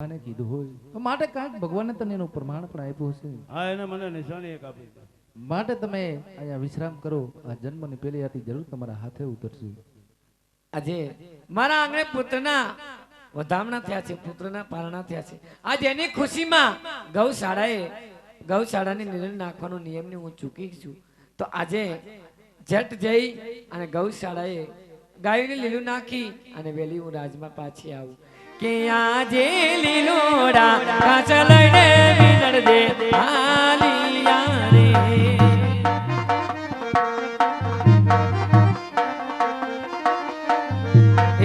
અને કીધું હોય તો માટે કાંઈક ભગવાને તને એનું પ્રમાણ પણ આપ્યું છે. હા, એને મને નિશાની એક આપી. માટે તમે અહીંયા વિશ્રામ કરો. આ જન્મની પહેલી આથી જરૂર તમારા હાથે ઉતરશે. આજે મારા આંગણે પુત્રના વધામણા થયા છે, પુત્રના પારણા થયા છે. આજે એની ખુશીમાં ગૌશાળાની નિર્ણય નાખવાનો નિયમને હું ચૂકી છું. તો આજે જટ જઈ અને ગૌશાળાએ ગાયોને લીલું નાખી અને વેલી હું રાજમાં પાછી આવું કે આજે લીલોડા કાચ લઈને વિનર દે આલિયા રે.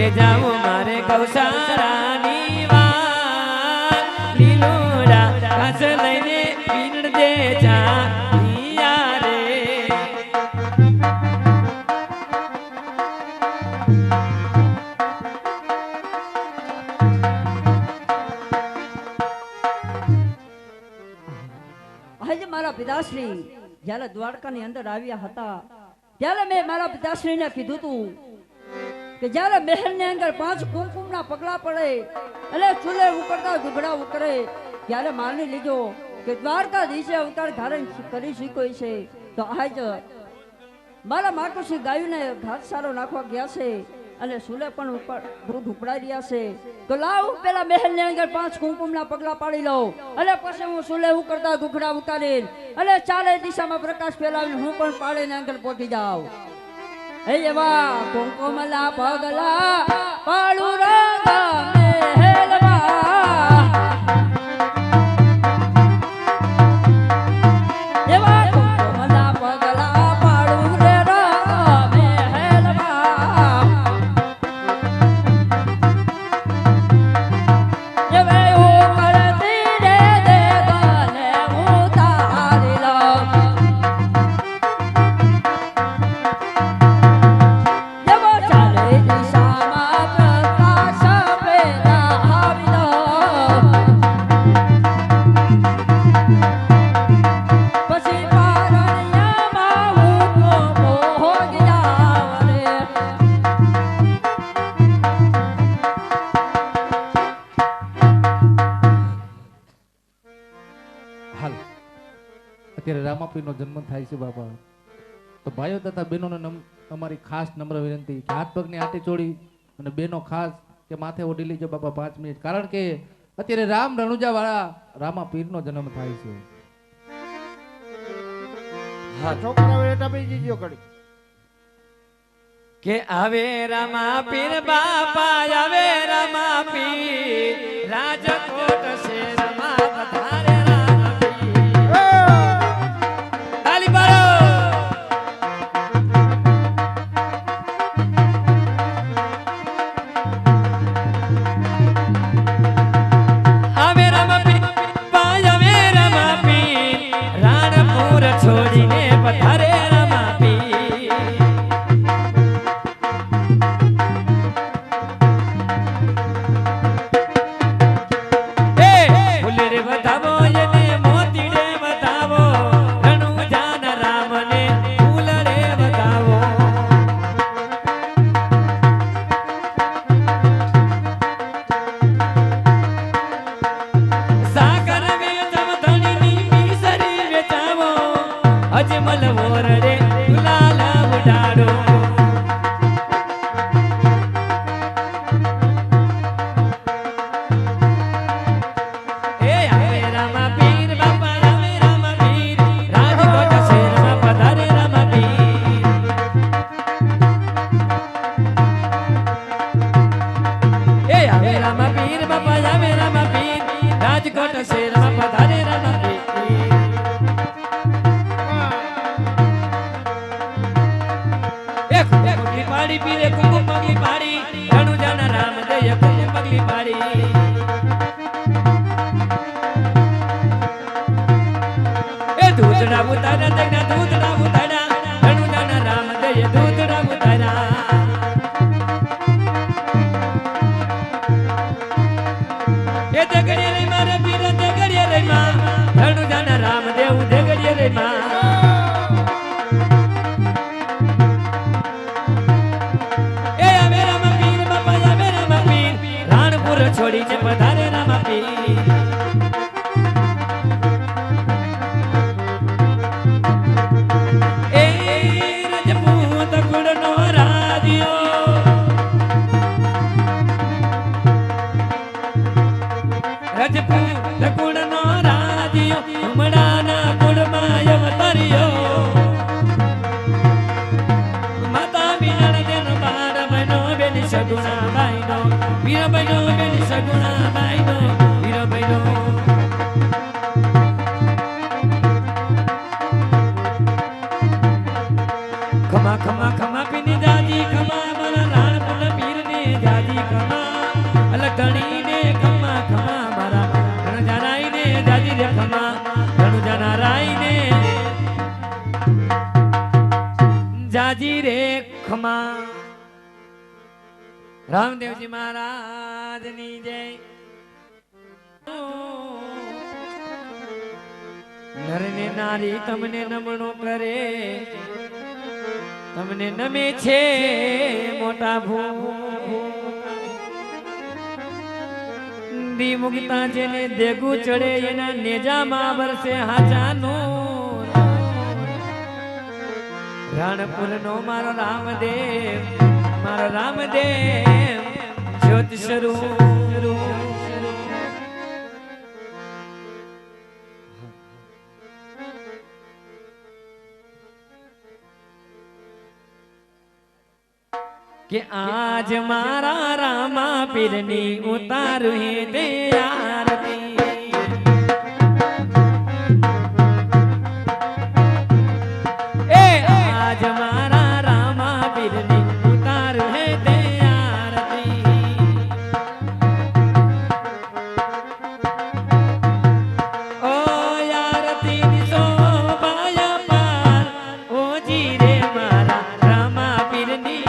એ જાઓ મારે ગૌશાળાની વાત લીલોડા કાચ લઈને વિનર દે આલિયા રે. આજે મારા પિતાશ્રી જ્યારે દ્વારકાની અંદર આવ્યા હતા ત્યારે મેં મારા પિતાશ્રીને કીધું હતું કે જ્યારે મહેલની અંદર 5 કુમકુમના પગલા પડે અને ચૂલે ઉકળતા ઘૂઘડા ઉકળે ત્યારે માની લીધો કે દ્વારકાધીશે અવતાર ધારણ કરી શીખ્યો છે. તો આજ મારા માતુશ્રી ગાયોને ઘાસ સારો નાખવા ગયા છે અને સુલે પણ ઉપર દૂધ ઉપડાઈ રહ્યા છે. તો લાવ પેલા મહેલની અંદર 5 કુમકુમના પગલા પાડી લઉં અને પછી હું સુલે ઉકળતા ઘૂઘડા ઉતારી અને ચારે દિશામાં પ્રકાશ ફેલાવીને હું પણ પાડીને અંદર પહોંચી જાઉં. હે એવા કુમકુમલા પગલા પાડું રંગ મહેલમાં. એવા કુમકુમલા પગલા પાડું રે રંગ મહેલમાં. એવે ઉકળતી રે દેગને ઉતારી લઉં. હાલ અત્યારે રામાપીરનો જન્મ થાય છે બાપા. તો ભાઈઓ તથા બહેનોને અમારી ખાસ નમ્ર વિનંતી કે હાથ પગની આટી ચોડી અને બહેનો ખાસ કે માથે ઓઢી લીજો બાપા 5 મિનિટ. કારણ કે અત્યારે રામ રણુજા વાળા રામાપીરનો જન્મ થાય છે. હા, છોકરાઓ એટા બી જીજો કરી. કે આવે રામા પીર બાપા આવે રામા પીર રાજકોટ શહેરમાં પધારે રામા પીર. તાલી પાડો. આવે રામા પીર બાપા આવે રામા પીર રાણપુર છોડીને પધારે રામા પીર. અજમલ મોરડે ગુલાલ ઉડાડો. એ આવે રામા પીર બાપા આવે રામા પીર રાજકોટ શહેરમાં પધારે રામા પીર. એ આવે રામા પીર બાપા આવે રામા પીર રાજકોટ શહેરમાં પધારે રામા પીર. પગલી પાડી પીરે કુમકુમ પગલી પાડી રણુજાના રામ દય કુમકુમ પગલી પાડી. એ દૂધડા ઉતારા તગના દૂધડા ઉતારા રણુજાના રામ દય દૂધડા ઉતારા. એ દેગડીએ રે મારા પીર દેગડીએ રે માં રણુજાના રામ દેવ દેગડીએ રે માં. છોડી છે પધારે રામા પીર. રજપૂત કુળનો રાજીયો ઉમડાના કુળમાં અવતર્યો માતા બિના જેનો બાર બનો બેન સગુણા બાઈનો વીર બનો બેન સગુણા બાઈનો વીર બનો ખમા ખમા ખમા પીની જાજી ખમા મારા રાણપુર પીરને જાજી ખમા અલકણીને ખમા ખમા મારા રણજારાઈને જાજી રે ખમા રણજારાઈને જાજી રે ખમા રામદેવજી મહારાજની જય નર ને નારી તમને નમણો કરે તમને નમે છે મોટા દી મુકતા જેને દેગું ચડે એના નેજામાં વરસે હાચાનું રાણપુર નો મારો રામદેવ જ્યોત સ્વરૂપ કે આજ મારા રામા પીરની ઉતારું હે તે આરતી એ આજ મારા રામા પીરની ઉતારું હે તે આરતી ઓ આરતી ની શોભાયા પાર ઓ જી રે મારા રામા પીરની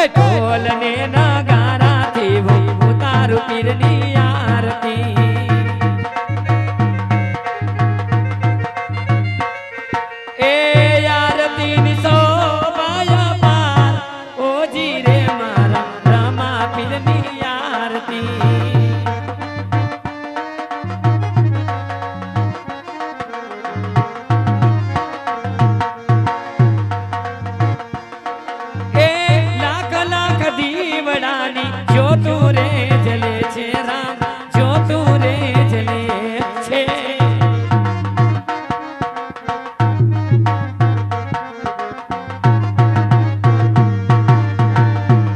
ઢોલ ને નગારાથી ઉતારું પીરની આરતી એ આરતી ની શોભાયા પાર ઓજી રે મારા રામા પીરની આરતી જ્યોતું રે જલે છે રામ જ્યોતું રે જલે છે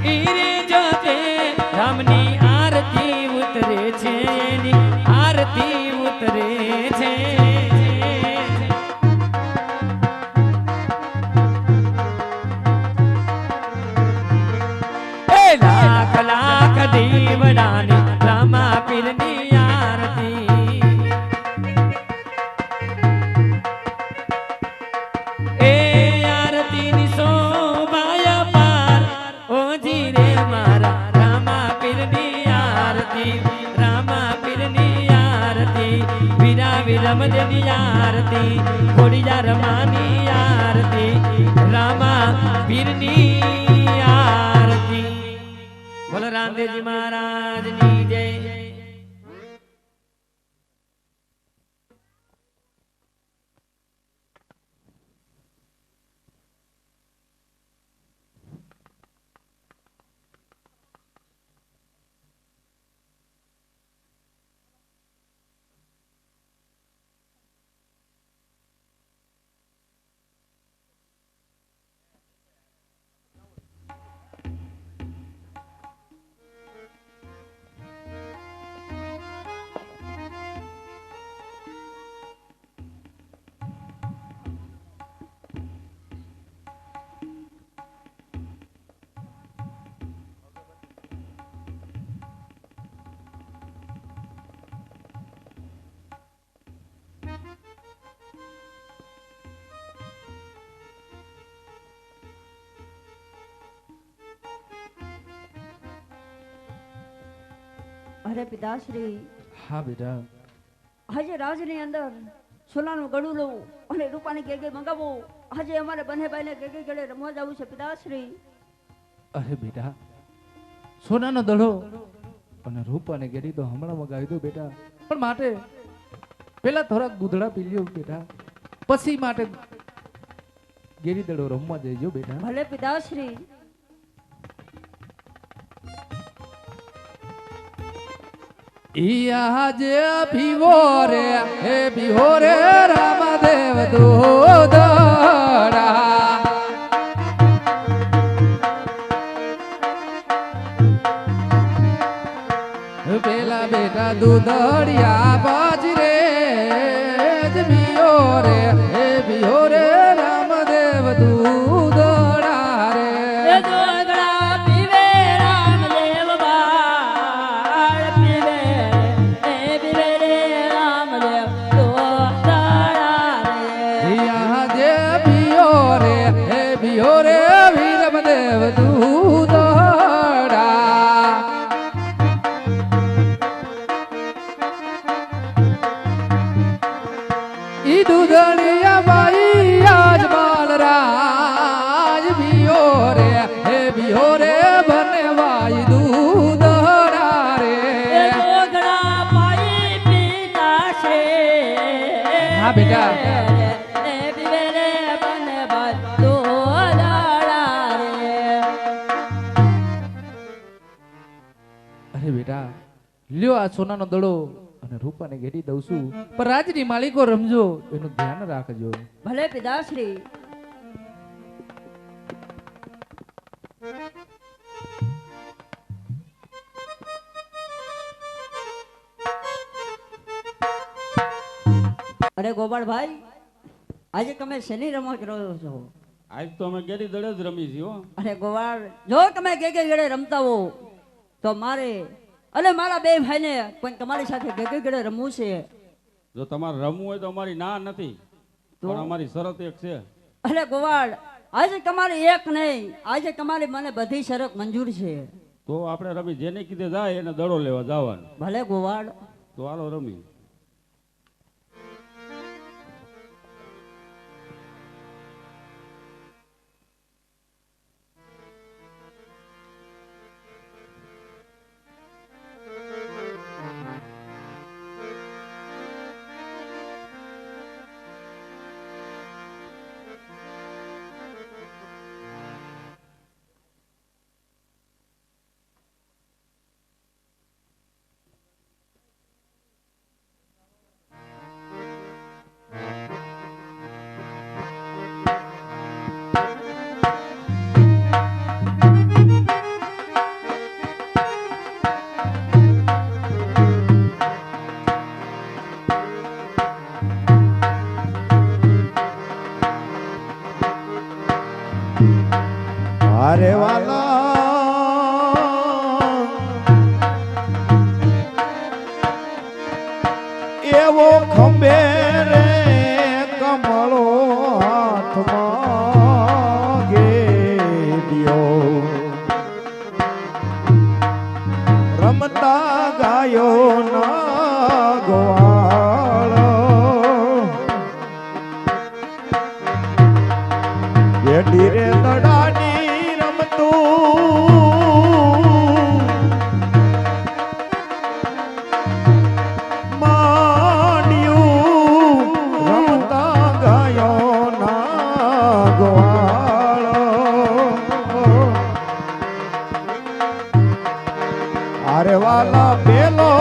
ઈરે જોતે રામની આરતી ઉતરે છે એની આરતી ઉતરે છે લાખ લાખ દીવડાની રામા પીરની આરતી એ આરતી ની શોભાયા પાર ઓજી રે મારા રામા પીરની આરતી રામા પીરની આરતી વીરા વિરમજની આરતી ખોડિયા રમાની આરતી રામા પીરની આરતી બોલો રામદેવજી મહારાજની જય અરે પિતાશ્રી, હા બેટા. આજે રાજની અંદર સોનાનું ગળું લઉં અને રૂપાની કેકે મંગાવું. આજે અમારે બંને ભાઈને કેકે ગળે રમવા જવું છે પિતાશ્રી. અરે બેટા, સોનાનો દડો અને રૂપાને ગેડી તો હમણાં મગાવી દો બેટા. પણ માટે પેલા થોડાક દૂધડા પી લ્યો બેટા, પછી માટે ગેડી દડો રમવા જઈજો બેટા. ભલે પિતાશ્રી. આજે ભીવો રે હે ભીવો રે રામદેવ દૂધડા. પેલા બેટા દૂધડિયા બાજરે જ ભીવો રે હે ભીવો રે રામદેવ દૂધડા રે. વીરમદેવ દૂધડા. ઈ દૂધડિયા બાઈ આજ બાલરાજ ભીઓ રે હે ભીઓ રે બનવાઈ દૂધડા રે. હા બેટા. અરે બેટા, લ્યો આ સોનાનો દડો અને રૂપાને ઘેરી દઉં છું, પણ રાજની માલિકો રમજો એનું ધ્યાન રાખજો. ભલે પિતાશ્રી. અરે ગોપાળભાઈ, આજે તમે શેની રમત રહ્યો છો? આજ તો અમે ગેરી દડે જ રમી છીએ હો. અરે ગોવાળ, જો તમે કે ગળે રમતા હો તો મારે અને મારા બે ભાઈને પણ તમારી સાથે ગળે રમવું છે. જો તમારે રમવું હોય તો અમારી ના નથી, પણ અમારી શરત એક છે. અરે ગોવાળ, આજે તમારી એક નહીં, આજે તમારી મને બધી શરત મંજૂર છે. તો આપણે રમી જેને કીધે જાય એને દડો લેવા જવાનું. ભલે ગોવાળ. તો હાલો રમી. અરે વાલા એવો ખંભે રે કમળો હાથમાં ગેડિયો રમતા ગાયો ના ગોવાળ ગેડી રે દડાની રમતું માંડ્યું રમતા ગાયો ના ગોવાળ અરે વાલા પેલો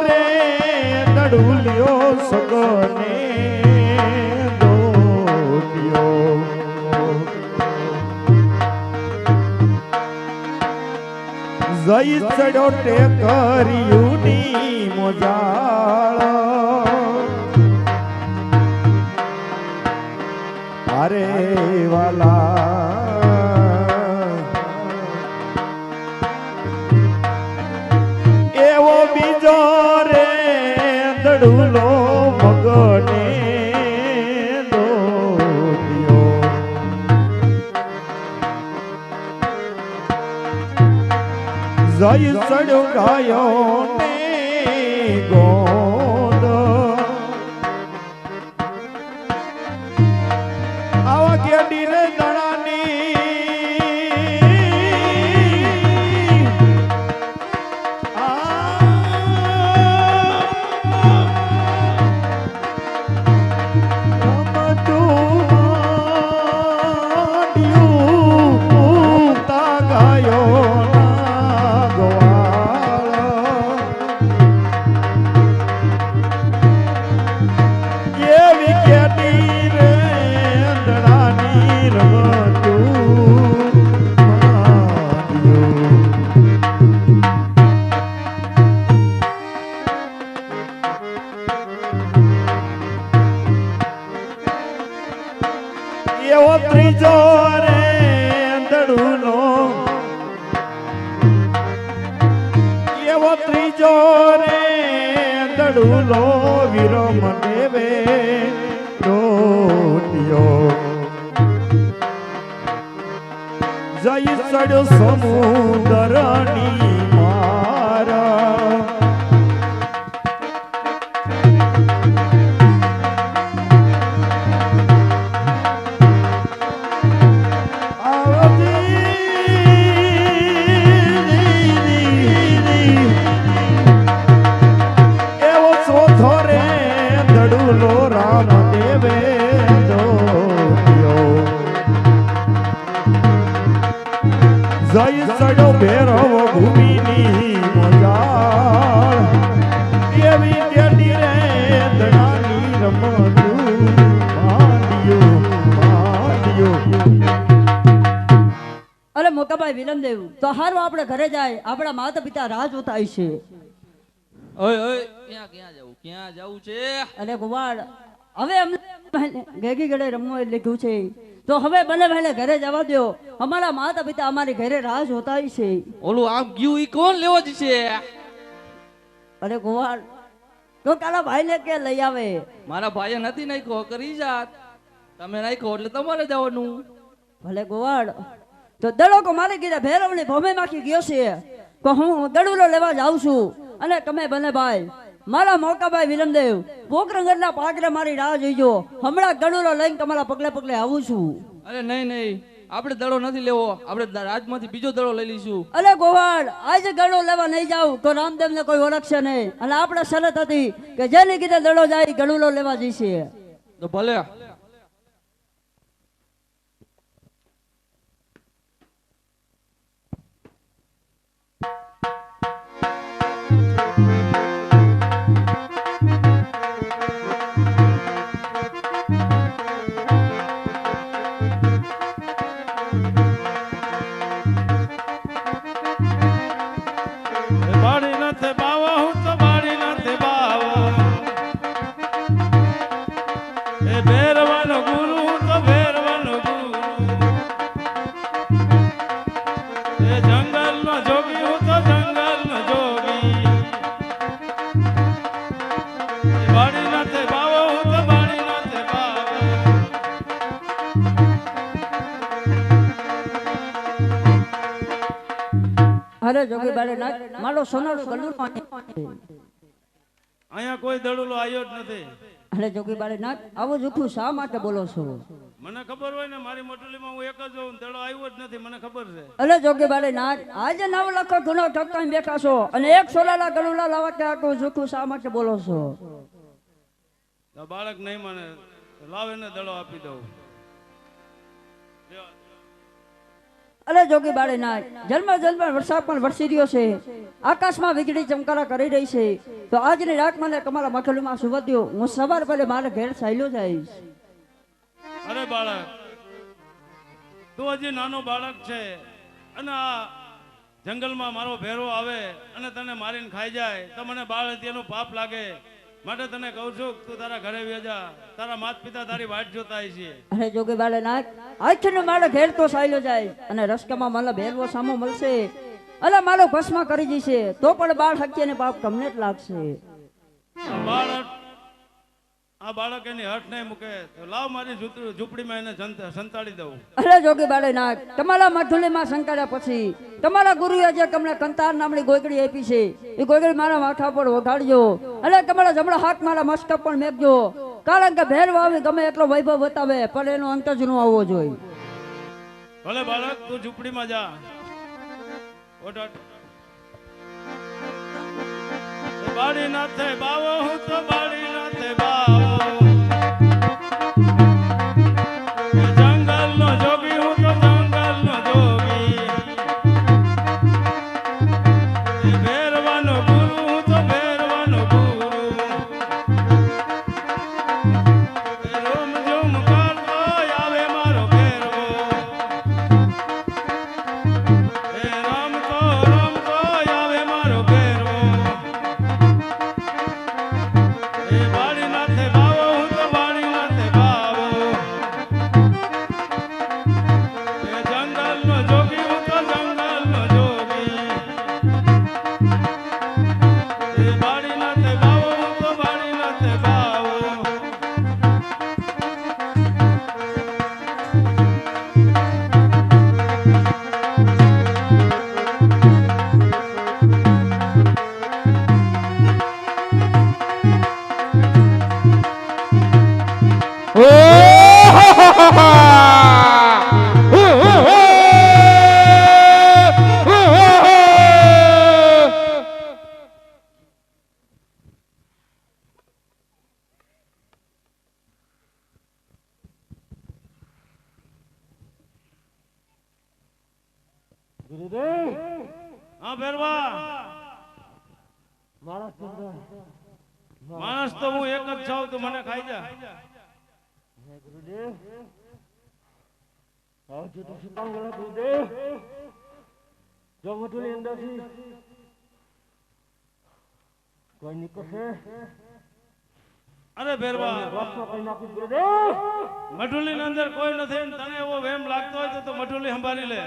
રે દડુલિયો સગને જઈ ચડ્યો ટેકરિયું ની મોજાળ અરે વાલા એવો બીજો રે દડુલો મગને જય સડ્યો ગાયો ને ગોદ આવા કેડી રે દણાની એવો ત્રીજો રે દડુલો એવો ત્રીજો રે દડુલો વિરમ દેવે રોટિયો જય સડ્યો સમુદ્રની મારા જય સડો ભેરવ ભૂમિની મજાળ એવી કેડી રે દડાની રમતું માંડ્યો અરે મોકાભાઈ વિલમદેવ તો હારું આપણે ઘરે જાય આપણા માતા પિતા રાહ જોતા હશે. ઓય ઓય ક્યાં જવું છે? અરે ગોવાળ હવે અમને ગેગી ગળે રમવું એટલે લખ્યું છે તો હવે ભલે ભલે ઘરે જવા દો. અમારા માતા પિતા અમારી ઘરે રાહ જોતા છે. ઓલું આમ ગયું ઈ કોણ લેવો જ છે? અરે ગોવાળ તો કાલા ભાઈ ને કે લઈ આવે. મારા ભાઈએ નથી નાખ્યો, કરી જાત. તમે નાખ્યો એટલે તમારે જવાનું. ભલે ગોવાળ તો દડો કો મારી કીધા ભેરવણી ભમે માખી ગયો છે તો હું દડુલો લેવા જાઉં છું અને તમે બને ભાઈ મારા મોકાભાઈ વિલમદેવ પોકરંગરના પાગરે મારી રાહ જોઈજો. હમણાં દડુલો લઈને તમારા પગલે પગલે આવું છું. અરે નહીં નહીં, આપણે દડો નથી લેવો, આપણે રાજમાંથી બીજો દડો લઈ લઈશું. અરે ગોવાળ આજે દડો લેવા નહીં જાવ તો રામદેવ ને કોઈ ઓળખશે નહીં. અને આપણે શરત હતી કે જેની કીધે દડો જાય ગડુલો લેવા જઈશે. તો ભલે. બાળી નથી બાવા હું તો બાળી નથી બાવા એ ભેરવાનો ગુરુ હું તો ભેરવાનો ગુરુ એ જંગલનો જોગી હું તો જંગલનો જોગી એ બાળી નથી બાવા હું તો બાળી નથી બાવા અરે જોગી બારે નાખ મારો સોનારો ગલુર અહીંયા કોઈ દડુલો આવ્યો જ નથી. અરે જોગી બારે નાખ આવો જુઠ્ઠું શા માટે બોલો છો? મને ખબર હોય ને મારી મોટલીમાં હું એક જ હોઉં, દડો આવ્યો જ નથી, મને ખબર છે. અરે જોગી બારે નાખ આજે 9 લાખ ગુનો ઠપકાઈ બેઠા છો અને એક સોલાલા ગલુલા લાવા કે આખું જુઠ્ઠું શા માટે બોલો છો? તો બાળક નહીં માને, લાવે ને દડો આપી દઉં. અરે જોગી બારે નાખ જન્મ વરસાદ પણ વરસી રહ્યો છે, આકાશમાં વીજળી ચમકારા કરી રહી છે તો આજની રાત મને તમારા મખલુમાં સુવા દો. હું સવાર પહેલે મારા ઘેર સાયલો જઈશ. અરે બાળક, તું હજી નાનો બાળક છે અને આ જંગલમાં મારો ભેરો આવે અને તને મારીને ખાઈ જાય તો મને બાળ હત્યાનું પાપ લાગે. માટે તને કહું છું તું તારા ઘરે વેજા, તારા માતા પિતા તારી વાટ જોતા છે. અરે જોગી બારે નાખ આજથી મારા ઘેર તો સાયલો જાય અને રસ્તામાં મને ભેરવો સામો મળશે અને મારો ભસ્મ કરી જશે તો પણ બાળ હત્યાને પાપ તમને જ લાગશે. આ બાળક એની હઠ નહીં મૂકે તો લાવ મારી ઝૂંપડીમાં એને સંતાડી દઉં. અરે જોગી બાળે નાગ, તમારા મઠુલીમાં સંકાળ્યા પછી તમારા ગુરુએ જે તમને કંતાર નામની ગોગડી આપી છે એ ગોગડી મારા માથા પર વગાડજો અને તમારા જમણા હાથ મારા મસ્તક પર મેકજો, કારણ કે ભેર વાવી ગમે એટલો વૈભવ બતાવે પણ એનો અંત જ ન આવવો જોઈએ. ભલે બાળક તું ઝૂંપડીમાં જા. ઓઢ. બાળી નાથે બાવો હું તો બાળી નાથે બાવો, જંગલનો જોગી હું તો જંગલનો જોગી, ભેરવાનો ગુરુ હું તો ભેરવાનો ગુરુ, રોમ જોમ કરતો આવે મારો ભેરવો, રમતો રમતો આવે મારો ભેરવો. બાળી નાથે બાવો હું તો બાળી નાથે બાવો, જંગલનો જોગી હું તો જંગલનો જોગી, બાળી નાથે બાવો હું તો બાળી નાથે બાવો. હા ભેરવા, માણસ તો હું એક જ છું, તું મને ખાઈ જા. અરે ભેરવા, મઠુલી ની અંદર કોઈ નથી ને તને એવો વેમ લાગતો હોય તો મઠુલી સંભાળી લે.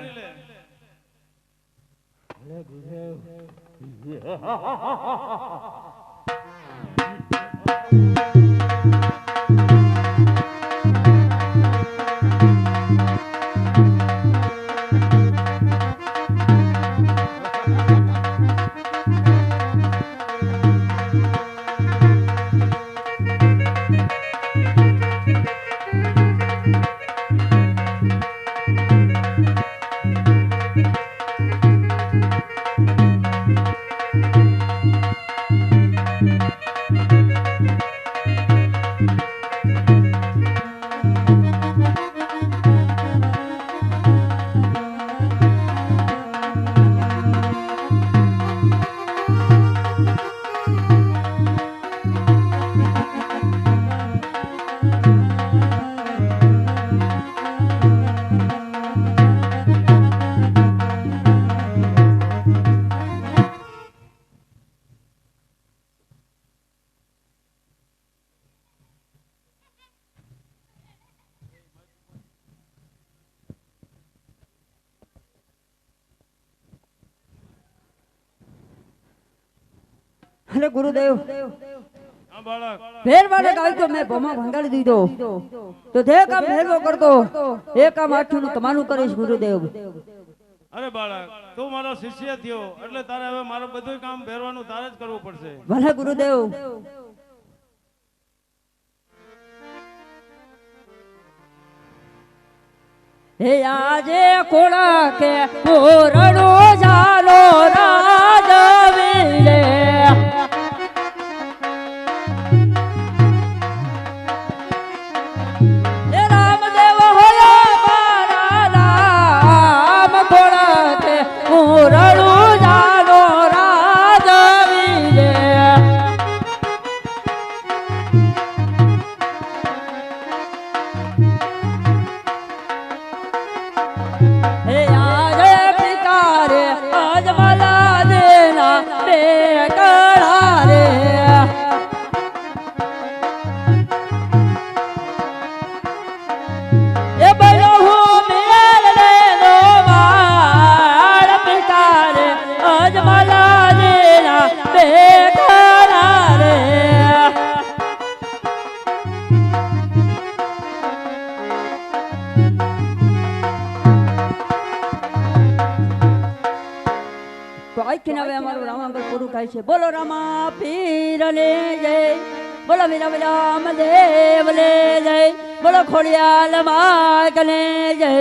અરે ગુરુદેવ, હા બાળક, ભેરવાને ગાય તો મેં ભમા ભંગાડી દીધો, તો જે કામ ભેરવો કરતો એ કામ આઠું તમારું કરીશ ગુરુદેવ. અરે બાળક, તું મારો શિષ્ય થયો એટલે તારે હવે મારું બધું કામ ભેરવાનું તારે જ કરવું પડશે. ભલે ગુરુદેવ. હે આજે કોળા કે પોરણો જાલો રાજવીલે, હે રામદેવ હોયા મારા રામ, કોળા કે પોરણો જાલો રાજવીલે. હે આજે પિતા રે આજ માલા રાખીને હવે અમારું રામાંગલ પૂરું થાય છે. બોલો રામા પીરને જય, બોલો વીરા રામ દેવને જય, બોલો ખોડિયાલ માગને જય.